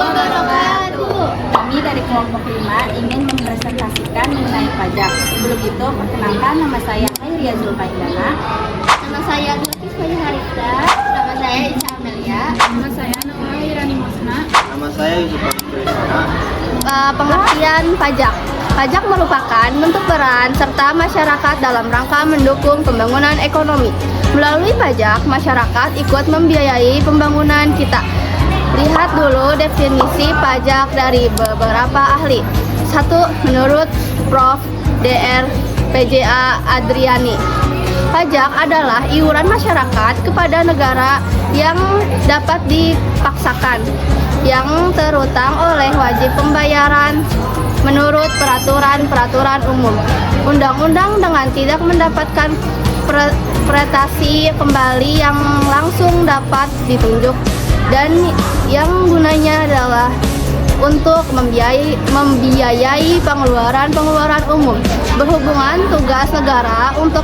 wabarakatuh. Kami dari kelompok 5 ingin mempresentasikan mengenai pajak. Sebelum itu, perkenalkan, nama saya Khairia Zulfaidana. Nama saya Dwi Harifda. Nama saya Ica Amelia. Nama saya Noah Irani Musna. Nama saya Yusuf Abdullah. Pengertian pajak. Pajak merupakan bentuk peran serta masyarakat dalam rangka mendukung pembangunan ekonomi. Melalui pajak, masyarakat ikut membiayai pembangunan kita. Lihat dulu definisi pajak dari beberapa ahli. 1. Menurut Prof. Dr. PJA Adriani, pajak adalah iuran masyarakat kepada negara yang dapat dipaksakan, yang terutang oleh wajib pembayaran menurut peraturan umum, undang-undang dengan tidak mendapatkan interpretasi kembali yang langsung dapat ditunjuk, dan yang gunanya adalah untuk membiayai pengeluaran umum berhubungan tugas negara untuk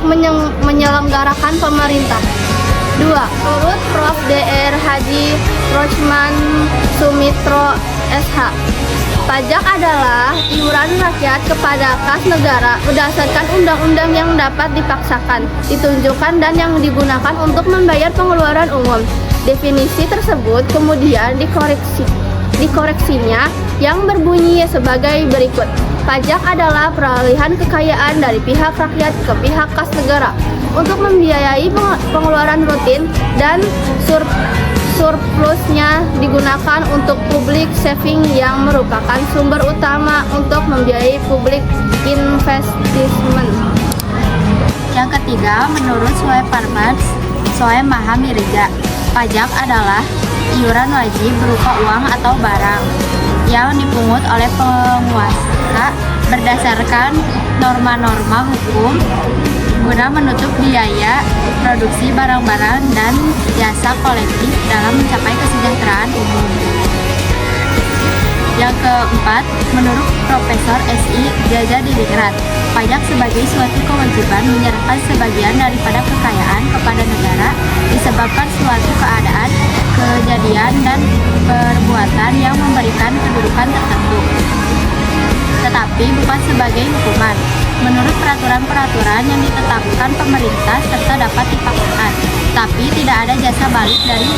menyelenggarakan pemerintah. 2. Menurut Prof. Dr. Haji Rochman Sumitro SH, pajak adalah iuran rakyat kepada kas negara berdasarkan undang-undang yang dapat dipaksakan, ditunjukkan, dan yang digunakan untuk membayar pengeluaran umum. Definisi tersebut kemudian dikoreksinya yang berbunyi sebagai berikut. Pajak adalah peralihan kekayaan dari pihak rakyat ke pihak kas negara untuk membiayai pengeluaran rutin, dan surplusnya digunakan untuk public saving yang merupakan sumber utama untuk membiayai public investment. Yang ketiga, menurut Soe Parmats, Soe Mahamirja, pajak adalah iuran wajib berupa uang atau barang yang dipungut oleh penguasa berdasarkan norma-norma hukum guna menutup biaya produksi barang-barang dan jasa kolektif dalam mencapai kesejahteraan umum. Yang keempat, menurut Profesor S.I. Jaja Diningrat, pajak sebagai suatu kewajiban menyerahkan sebagian daripada kekayaan kepada negara disebabkan suatu keadaan, kejadian, dan perbuatan yang memberikan kedudukan tertentu, tetapi bukan sebagai hukuman, menurut peraturan-peraturan yang ditetapkan pemerintah serta dapat dipaksakan, tapi tidak ada jasa balik dari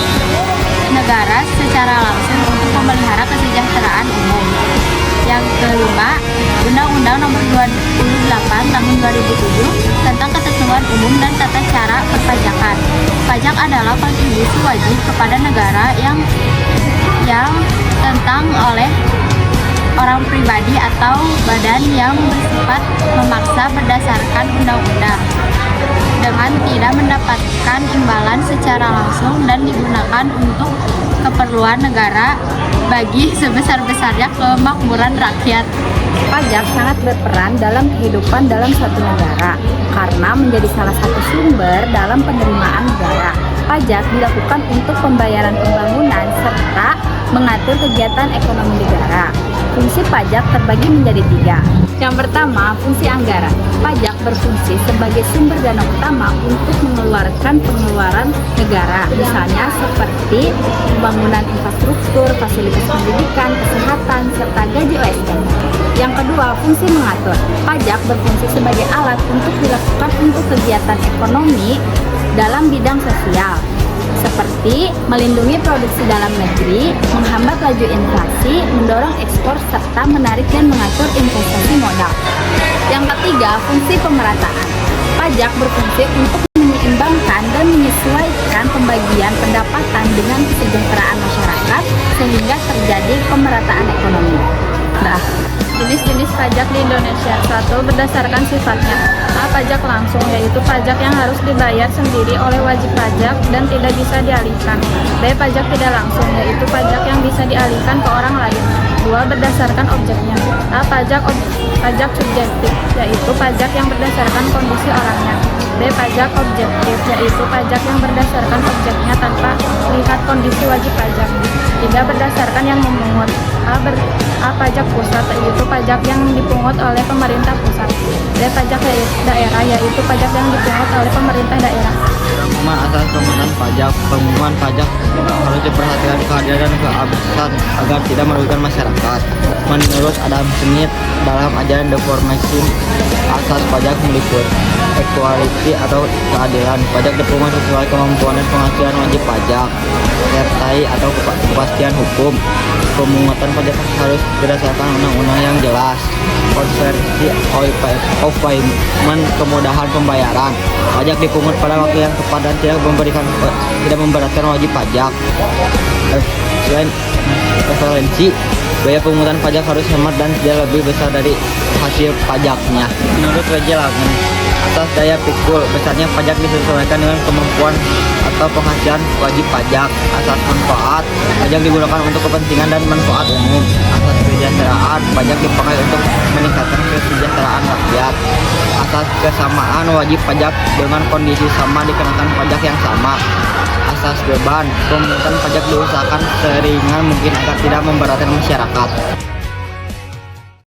negara secara langsung untuk memelihara kesejahteraan umum. Yang kelima, Undang-Undang Nomor 28 Tahun 2007 tentang Ketentuan Umum dan Tata Cara Perpajakan. Pajak adalah kontribusi wajib kepada negara yang tentang oleh orang pribadi atau badan yang bersifat memaksa berdasarkan undang-undang dengan tidak mendapatkan imbalan secara langsung dan digunakan untuk keperluan negara bagi sebesar-besarnya kemakmuran rakyat. Pajak sangat berperan dalam kehidupan dalam suatu negara karena menjadi salah satu sumber dalam penerimaan negara. Pajak dilakukan untuk pembayaran pembangunan serta mengatur kegiatan ekonomi negara. Fungsi pajak terbagi menjadi 3. Yang pertama, fungsi anggaran. Pajak berfungsi sebagai sumber dana utama untuk mengeluarkan pengeluaran negara, misalnya seperti pembangunan infrastruktur, fasilitas pendidikan, kesehatan, serta gaji OSN. Yang kedua, fungsi mengatur. Pajak berfungsi sebagai alat untuk dilakukan untuk kegiatan ekonomi dalam bidang sosial, seperti melindungi produksi dalam negeri, menghambat laju inflasi, mendorong ekspor, serta menarik dan mengatur investasi modal. Yang ketiga, fungsi pemerataan. Pajak berfungsi untuk menyeimbangkan dan menyesuaikan pembagian pendapatan dengan kesejahteraan masyarakat sehingga terjadi pemerataan ekonomi. Jenis-jenis pajak di Indonesia. 1. Berdasarkan sifatnya. A. Pajak langsung, yaitu pajak yang harus dibayar sendiri oleh wajib pajak dan tidak bisa dialihkan. B. Pajak tidak langsung, yaitu pajak yang bisa dialihkan ke orang lain. 2. Berdasarkan objeknya. A. Pajak subjektif, yaitu pajak yang berdasarkan kondisi orangnya. B. Pajak objektif, yaitu pajak yang berdasarkan objeknya tanpa melihat kondisi wajib pajak. 3. Berdasarkan yang memungut. A. Pajak pusat, yaitu pajak yang dipungut oleh pemerintah pusat. B. Pajak daerah, yaitu pajak yang dipungut oleh pemerintah daerah. Pengumuman asas penggunaan pajak. Pengumuman pajak harus diperhatikan keadilan dan keabsahan agar tidak merugikan masyarakat. Menurut Adam Smith, dalam ajaran The Formation, asas pajak meliputi equality atau keadilan. Pajak dipungut sesuai kemampuan dan penghasilan wajib pajak, sertai atau kepastian hukum. Pemungutan pajak harus berdasarkan undang-undang yang jelas. Konversi of payment, kemudahan pembayaran. Pajak dipungut pada waktu yang tepat dan tidak memberatkan wajib pajak. Selain preferensi, biaya pemungutan pajak harus hemat dan tidak lebih besar dari hasil pajaknya. Menurut W.J. Langen, atas daya pikul, besarnya pajak disesuaikan dengan kemampuan atau penghasilan wajib pajak. Asas manfaat, pajak digunakan untuk kepentingan dan manfaat umum. Asas kesejahteraan, pajak dipakai untuk meningkatkan kesejahteraan rakyat. Asas kesamaan, wajib pajak dengan kondisi sama dikenakan pajak yang sama. Asas beban, pemungutan pajak diusahakan seringan mungkin agar tidak memberatkan masyarakat.